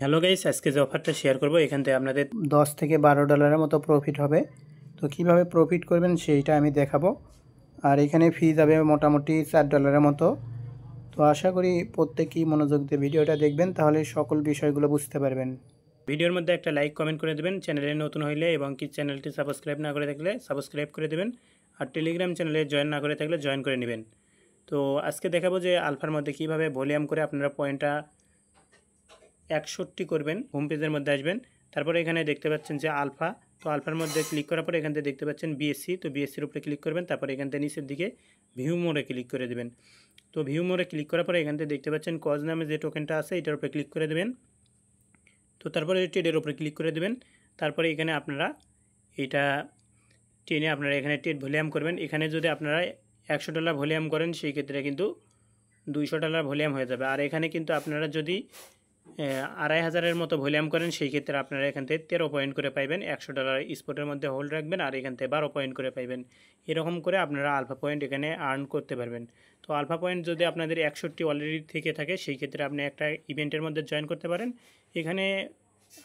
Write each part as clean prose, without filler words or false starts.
Hello guys, আজকে যে অফারটা শেয়ার করব এখান থেকে আপনাদের 10 থেকে $12 মতো প্রফিট হবে। তো কিভাবে প্রফিট করবেন সেইটা আমি দেখাবো। আর এখানে ফি যাবে মোটামুটি $4 মতো। তো আশা করি প্রত্যেকেই মনোযোগ দিয়ে ভিডিওটা দেখবেন, তাহলে সকল বিষয়গুলো বুঝতে পারবেন। ভিডিওর মধ্যে একটা লাইক কমেন্ট করে দেবেন চ্যানেলে নতুন হইলে, এবং কি চ্যানেলটি সাবস্ক্রাইব না করে থাকলে সাবস্ক্রাইব করে দেবেন। আর টেলিগ্রাম চ্যানেলে জয়েন না করে থাকলে জয়েন করে নেবেন। তো আজকে দেখাবো যে আলফার মধ্যে কিভাবে ভলিউম করে আপনারা পয়েন্টটা 61 করবেন। হোম পেজের মধ্যে আসবেন, তারপরে এখানে দেখতে পাচ্ছেন যে আলফা। তো আলফার মধ্যে ক্লিক করার পরে এখান থেকে দেখতে পাচ্ছেন বিএসসি। তো বিএসসির উপরে ক্লিক করবেন, তারপরে এখান থেকে নিচের দিকে ভিউ মোড়ে ক্লিক করে দেবেন। তো ভিউ মোড়ে ক্লিক করার পরে এখান থেকে দেখতে পাচ্ছেন কজ নামে যে টোকেনটা আছে এটার উপরে ক্লিক করে দেবেন। তো তারপরে ট্রেডের উপরে ক্লিক করে দেবেন। তারপরে এখানে আপনারা এটা টেনে আপনারা এখানে ট্রেড ভলিউম করবেন। এখানে যদি আপনারা $100 ভলিউম করেন সেই ক্ষেত্রে কিন্তু $200 ভলিউম হয়ে যাবে। আর এখানে কিন্তু আপনারা যদি 2500-এর মতো ভলিউম করেন সেই ক্ষেত্রে আপনারা এখান থেকে 13 পয়েন্ট করে পাইবেন। $100 স্পটের মধ্যে হোল্ড রাখবেন আর এখান থেকে 12 পয়েন্ট করে পাইবেন। এরকম করে আপনারা আলফা পয়েন্ট এখানে আর্ন করতে পারবেন। তো আলফা পয়েন্ট যদি আপনাদের 61 অলরেডি থেকে থাকে সেই ক্ষেত্রে আপনি একটা ইভেন্টের মধ্যে জয়েন করতে পারেন। এখানে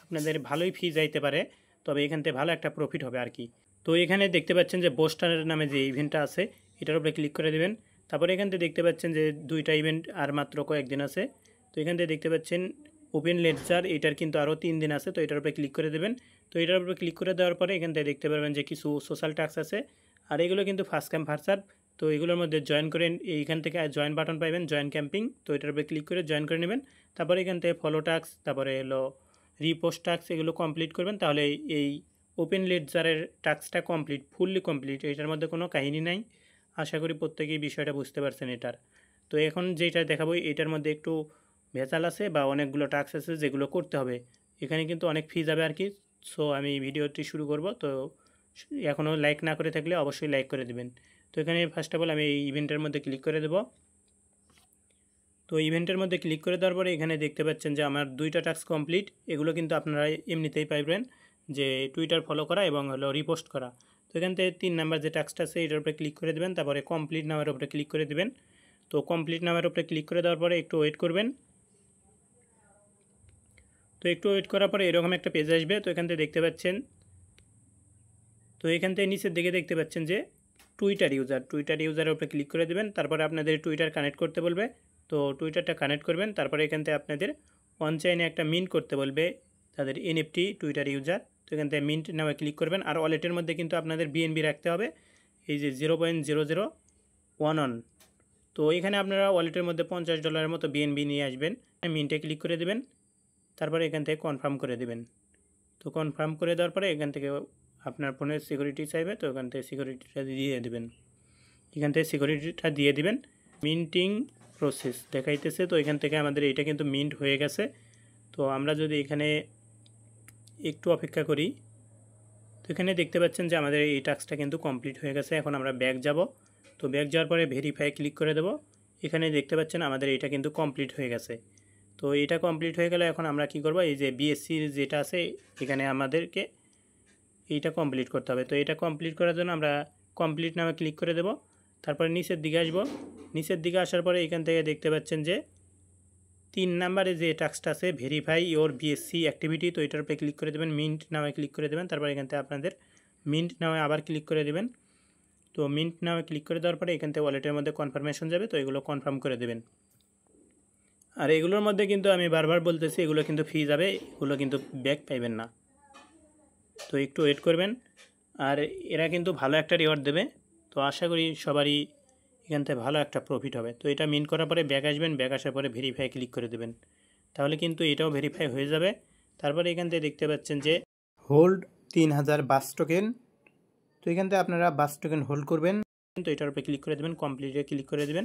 আপনাদের ভালোই ফি যাইতে পারে, তবে এখান থেকে ভালো একটা প্রফিট হবে আর কি। তো এখানে দেখতে পাচ্ছেন যে বোস্টারের নামে যে ইভেন্টটা আছে এটার উপরে ক্লিক করে দেবেন। তারপরে এখান থেকে দেখতে পাচ্ছেন যে 2টা ইভেন্ট আর মাত্র কয়েকদিন আছে। তো এখান থেকে দেখতে পাচ্ছেন ওপেন লেডজার, এটার কিন্তু আরও 3 দিন আছে। তো এটার উপরে ক্লিক করে দেবেন। তো এটার উপরে ক্লিক করে দেওয়ার পরে এখান থেকে দেখতে পারবেন যে কিছু সোশ্যাল টাস্ক আছে, আর এগুলো কিন্তু ফার্স্ট কাম ফার্স্ট সার্ভ। তো এগুলোর মধ্যে জয়েন করেন, এইখান থেকে জয়েন বাটন পাইবেন, জয়েন ক্যাম্পিং। তো এটার উপরে ক্লিক করে জয়েন করে নেবেন। তারপরে এখান থেকে ফলো টাস্ক, তারপরে হলো রিপোস্ট টাস্ক, এগুলো কমপ্লিট করবেন। তাহলে এই ওপেন লেডজারের টাস্কটা কমপ্লিট, ফুললি কমপ্লিট। এটার মধ্যে কোনো কাহিনী নাই। আশা করি প্রত্যেকেই বিষয়টা বুঝতে পারছেন এটার। তো এখন যেটা দেখাবো এটার মধ্যে একটু ভেজাল আছে বা অনেকগুলো টাস্ক আছে যেগুলো করতে হবে। এখানে কিন্তু অনেক ফি যাবে আর কি। সো আমি ভিডিওটি শুরু করব। তো এখনও লাইক না করে থাকলে অবশ্যই লাইক করে দেবেন। তো এখানে ফার্স্ট অফ অল আমি এই ইভেন্টের মধ্যে ক্লিক করে দেব। তো ইভেন্টের মধ্যে ক্লিক করে দেওয়ার পরে এখানে দেখতে পাচ্ছেন যে আমার 2টা টাস্ক কমপ্লিট। এগুলো কিন্তু আপনারা এমনিতেই পাইবেন, যে টুইটার ফলো করা এবং হলো রিপোস্ট করা। তো এখান থেকে 3 নাম্বার যে টাস্কটা আছে এটার উপরে ক্লিক করে দেবেন, তারপরে কমপ্লিট নামের উপরে ক্লিক করে দেবেন। তো কমপ্লিট নামের উপরে ক্লিক করে দেওয়ার পরে একটু ওয়েট করবেন। তো একটু ওয়েট করার পরে এরকম একটা পেজ আসবে। তো এখান থেকে দেখতে পাচ্ছেন, তো এখান থেকে নিচের দিকে দেখতে পাচ্ছেন যে টুইটার ইউজারের উপরে ক্লিক করে দেবেন। তারপরে আপনাদের টুইটার কানেক্ট করতে বলবে। তো টুইটারটা কানেক্ট করবেন। তারপরে এখান থেকে আপনাদের অনচাইনে একটা মিন্ট করতে বলবে তাদের এনএফটি টুইটার ইউজার। তো এখান থেকে মিন্ট নামে ক্লিক করবেন। আর ওয়ালেটের মধ্যে কিন্তু আপনাদের বিএনবি রাখতে হবে, এই যে 0.0011। তো এখানে আপনারা ওয়ালেটের মধ্যে $50 মতো বিএনবি নিয়ে আসবেন। মিন্টে ক্লিক করে দেবেন, তারপরে এখান থেকে কনফার্ম করে দেবেন। তো কনফার্ম করে দেওয়ার পরে এখান থেকে আপনার ফোনের সিকিউরিটি চাইবে, তো এখান থেকে সিকিউরিটিটা দিয়ে দেবেন। এখান থেকে সিকিউরিটিটা দিয়ে দিবেন। মিন্টিং প্রসেস দেখাইতেছে। তো এখান থেকে আমাদের এটা কিন্তু মিন্ট হয়ে গেছে। তো আমরা যদি এখানে একটু অপেক্ষা করি, তো এখানে দেখতে পাচ্ছেন যে আমাদের এই টাস্কটা কিন্তু কমপ্লিট হয়ে গেছে। এখন আমরা ব্যাক যাব। তো ব্যাক যাওয়ার পরে ভেরিফাই ক্লিক করে দেব। এখানে দেখতে পাচ্ছেন আমাদের এটা কিন্তু কমপ্লিট হয়ে গেছে। তো এটা কমপ্লিট হয়ে গেলে এখন আমরা কি করব, এই যে বিএসসির যেটা আছে এখানে আমাদেরকে এইটা কমপ্লিট করতে হবে। তো এটা কমপ্লিট করার জন্য আমরা কমপ্লিট নামে ক্লিক করে দেব। তারপরে নিচের দিকে আসব। নিচের দিকে আসার পরে এখান থেকে দেখতে পাচ্ছেন যে 3 নাম্বারে যে টাস্কটা আছে ভেরিফাই ইওর বিএসসি অ্যাক্টিভিটি। তো এটার উপরে ক্লিক করে দেবেন, মিন্ট নামে ক্লিক করে দেবেন। তারপরে এখান থেকে আপনাদের মিন্ট নামে আবার ক্লিক করে দেবেন। তো মিন্ট নামে ক্লিক করে দেওয়ার পরে এখান থেকে ওয়ালেটের মধ্যে কনফার্মেশন যাবে। তো এগুলো কনফার্ম করে দেবেন। আর এগুলোর মধ্যে কিন্তু আমি বারবার বলতেছি এগুলো কিন্তু ফি যাবে, এগুলো কিন্তু ব্যাক পাইবেন না। তো একটু ওয়েট করবেন। আর এরা কিন্তু ভালো একটা রিওয়ার্ড দেবে। তো আশা করি সবারই এখান থেকে ভালো একটা প্রফিট হবে। তো এটা মিন করার পরে ব্যাক আসবেন, ব্যাক আসার পরে ভেরিফাই ক্লিক করে দেবেন। তাহলে কিন্তু এটাও ভেরিফাই হয়ে যাবে। তারপরে এখান থেকে দেখতে পাচ্ছেন যে হোল্ড 3000 বাস টোকেন। তো এখান থেকে আপনারা বাস টোকেন হোল্ড করবেন। তো এটার উপরে ক্লিক করে দেবেন, কমপ্লিটে ক্লিক করে দেবেন।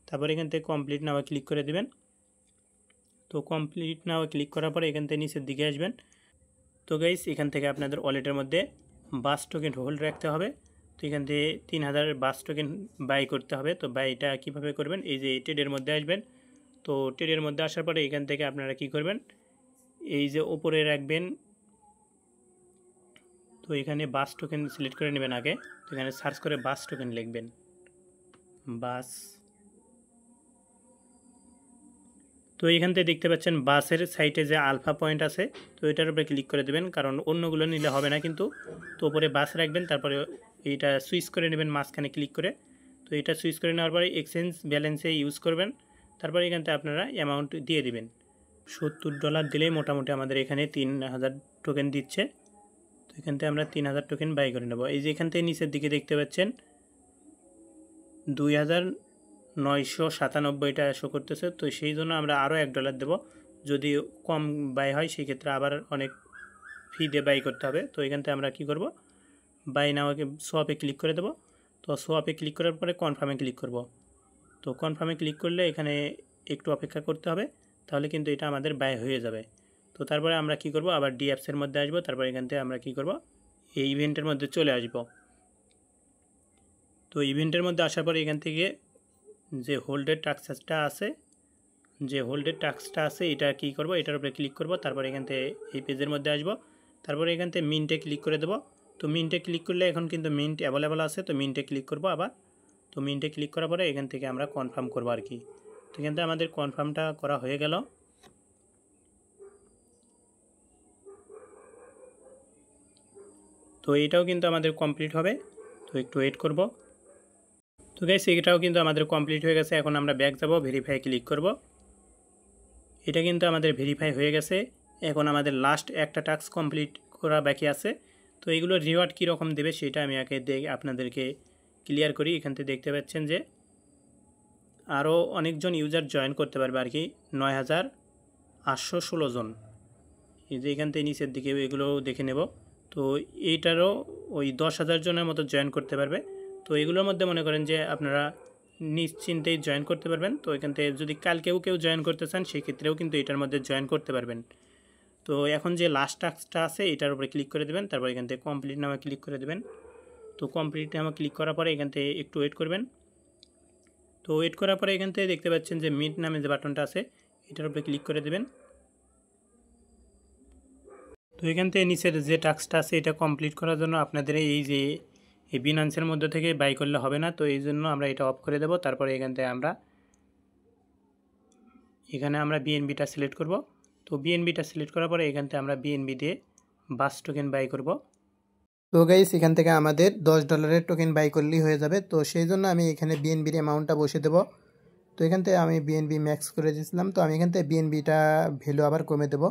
তারপরে এখান থেকে কমপ্লিট নাও ক্লিক করে দেবেন। তো কমপ্লিট নাও ক্লিক করার পরে এখান থেকে নিচের দিকে আসবেন। তো গাইস এখান থেকে আপনাদের ওয়ালেটের মধ্যে বাস টোকেন হোল্ড রাখতে হবে। তো এখান থেকে 3000 বাস টোকেন বাই করতে হবে। তো বাইটা কীভাবে করবেন, এই যে ট্রেডের মধ্যে আসবেন। তো ট্রেডের মধ্যে আসার পরে এখান থেকে আপনারা কি করবেন, এই যে ওপরে রাখবেন। তো এখানে বাস টোকেন সিলেক্ট করে নেবেন আগে। তো এখানে সার্চ করে বাস টোকেন লিখবেন, বাস। তো এখান থেকে দেখতে পাচ্ছেন বাসের সাইটে যে আলফা পয়েন্ট আছে, তো এটার উপরে ক্লিক করে দেবেন, কারণ অন্যগুলো নিলে হবে না কিন্তু। তো উপরে বাস রাখবেন, তারপরে এইটা সুইচ করে নেবেন মাঝখানে ক্লিক করে। তো এটা সুইচ করে নেওয়ার পরে এক্সচেঞ্জ ব্যালেন্সে ইউজ করবেন, তারপরে এখান থেকে আপনারা অ্যামাউন্ট দিয়ে দিবেন। $70 দিলেই মোটামুটি আমাদের এখানে 3000 টোকেন দিচ্ছে। তো এখান থেকে আমরা 3000 টোকেন বাই করে নেব। এই যে এখান থেকে নিচের দিকে দেখতে পাচ্ছেন 2997টা শো করতেছে। তো সেই জন্য আমরা আরও $1 দেব। যদি কম বাই হয় সেই ক্ষেত্রে আবার অনেক ফি দিয়ে বাই করতে হবে। তো এখান থেকে আমরা কী করব, বাই নাওকে সোয়াপে ক্লিক করে দেব। তো সোয়াপে ক্লিক করার পরে কনফার্মে ক্লিক করব। তো কনফার্মে ক্লিক করলে এখানে একটু অপেক্ষা করতে হবে, তাহলে কিন্তু এটা আমাদের বাই হয়ে যাবে। তো তারপরে আমরা কি করব, আবার ডি অ্যাপসের মধ্যে আসবো। তারপর এখান থেকে আমরা কি করব, এই ইভেন্টের মধ্যে চলে আসব। তো ইভেন্টের মধ্যে আসার পরে এখান থেকে যে হোল্ডের টাস্কটা আছে, এটা কি করব, এটার উপরে ক্লিক করব। তারপর এখান থেকে এই পেজের মধ্যে আসব। তারপরে এখান থেকে মিন্টে ক্লিক করে দেব। তো মিন্টে ক্লিক করলে এখন কিন্তু মিন্ট অ্যাভেলেবল আছে। তো মিন্টে ক্লিক করব আবার। তো মিন্টে ক্লিক করার পরে এখান থেকে আমরা কনফার্ম করব আর কি। তো এখান থেকে আমাদের কনফার্মটা করা হয়ে গেল। তো এটাও কিন্তু আমাদের কমপ্লিট হবে। তো একটু ওয়েট করব। তো গাইস এটাও কিন্তু আমাদের কমপ্লিট হয়ে গেছে। এখন আমরা ব্যাক যাব, ভেরিফাই ক্লিক করব। এটা কিন্তু আমাদের ভেরিফাই হয়ে গেছে। এখন আমাদের লাস্ট একটা টাস্ক কমপ্লিট করা বাকি আছে। তো এগুলো রিওয়ার্ড কীরকম দেবে সেটা আমি আগে আপনাদেরকে ক্লিয়ার করি। এখান থেকে দেখতে পাচ্ছেন যে আরও অনেকজন ইউজার জয়েন করতে পারবে আর কি, 9816 জন। এই যে এখান থেকে নিচের দিকে এগুলো দেখে নেব। তো এইটারও ওই 10,000 জনের মতো জয়েন করতে পারবে। তো এগুলোর মধ্যে মনে করেন যে আপনারা নিশ্চিন্তেই জয়েন করতে পারবেন। তো এখান থেকে যদি কালকেও কেউ জয়েন করতে চান সেই ক্ষেত্রেও কিন্তু এটার মধ্যে জয়েন করতে পারবেন। তো এখন যে লাস্ট টাস্কটা আছে এটার উপরে ক্লিক করে দেবেন। তারপর এখান থেকে কমপ্লিট নামে ক্লিক করে দেবেন। তো কমপ্লিট নামে ক্লিক করার পরে এখান থেকে একটু ওয়েট করবেন। তো ওয়েট করার পরে এখান থেকে দেখতে পাচ্ছেন যে মিট নামে যে বাটনটা আছে এটার উপরে ক্লিক করে দেবেন। তো এখান থেকে নিচের যে টাস্কটা আছে এটা কমপ্লিট করার জন্য আপনাদের এই যে এই বিনান্সের মধ্যে থেকে বাই করলে হবে না। তো এই জন্য আমরা এটা অফ করে দেব। তারপরে এখান থেকে এখানে আমরা বিএনবিটা সিলেক্ট করব। তো বিএনবিটা সিলেক্ট করার পরে এখান থেকে আমরা বিএনবি দিয়ে বাস টোকেন বাই করব। তো গাইস এখান থেকে আমাদের $10 টোকেন বাই করলেই হয়ে যাবে। তো সেই জন্য আমি এখানে বিএনবির অ্যামাউন্টটা বসে দেব। তো এখান থেকে আমি বিএনবি ম্যাক্স করে দিয়েছিলাম। তো আমি এখান থেকে বিএনবিটা ভ্যালু আবার কমে দেব।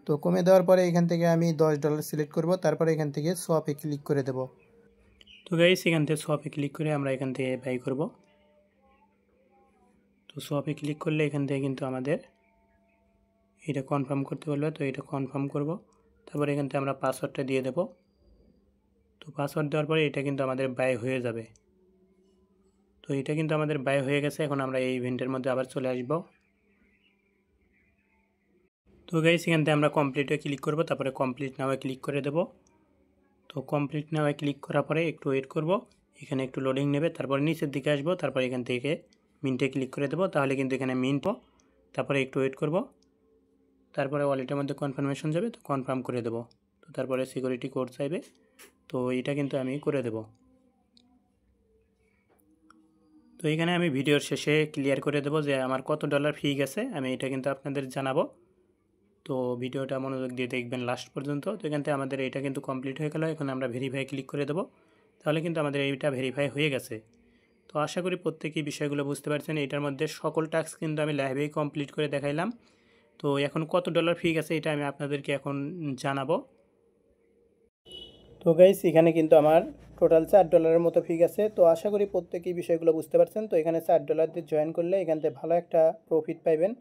তো কমে দেওয়ার পরে এখান থেকে আমি $10 সিলেক্ট করব। তারপরে এখান থেকে সোয়াপে ক্লিক করে দেব। তো গাইস এখান থেকে সোয়াপে ক্লিক করে আমরা এখান থেকে বাই করব। তো সোয়াপে ক্লিক করলে এখান থেকে কিন্তু আমাদের এটা কনফার্ম করতে বলবে। তো এটা কনফার্ম করব। তারপরে এখান থেকে আমরা পাসওয়ার্ডটা দিয়ে দেব। তো পাসওয়ার্ড দেওয়ার পরে এটা কিন্তু আমাদের বাই হয়ে যাবে। তো এটা কিন্তু আমাদের বাই হয়ে গেছে। এখন আমরা এই ইভেন্টের মধ্যে আবার চলে আসব। তো গাইস এখান থেকে আমরা কমপ্লিটে ক্লিক করব। তারপরে কমপ্লিট নাওয়ে ক্লিক করে দেব। তো কমপ্লিট নাওয়ে ক্লিক করার পরে একটু ওয়েট করব। এখানে একটু লোডিং নেবে। তারপরে নিচের দিকে আসব। তারপরে এখান থেকে মিন্টে ক্লিক করে দেব। তাহলে কিন্তু এখানে মিন্ট। তারপরে একটু ওয়েট করব। তারপরে ওয়ালেটের মধ্যে কনফার্মেশন যাবে। তো কনফার্ম করে দেব। তো তারপরে সিকিউরিটি কোড চাইবে। তো এটা কিন্তু আমি করে দেব। তো এখানে আমি ভিডিওর শেষে ক্লিয়ার করে দেব যে আমার কত ডলার ফি গেছে, আমি এটা কিন্তু আপনাদের জানাবো। তো ভিডিওটা মনোযোগ দিয়ে দেখবেন লাস্ট পর্যন্ত। তো এখান থেকে আমাদের এটা কিন্তু কমপ্লিট হয়ে গেল। এখন আমরা ভেরিফাই ক্লিক করে দেব। তাহলে কিন্তু আমাদের এইটা ভেরিফাই হয়ে গেছে। তো আশা করি প্রত্যেকেই বিষয়গুলো বুঝতে পারছেন। এটার মধ্যে সকল টাস্ক কিন্তু আমি লাইভেই কমপ্লিট করে দেখাইলাম। তো এখন কত ডলার ফি গেছে এটা আমি আপনাদেরকে এখন জানাবো। তো গাইস এখানে কিন্তু আমার টোটাল $4 মতো ফি গেছে। তো আশা করি প্রত্যেকেই বিষয়গুলো বুঝতে পারছেন। তো এখানে $4 দিয়ে জয়েন করলে এখান থেকে ভালো একটা প্রফিট পাইবেন।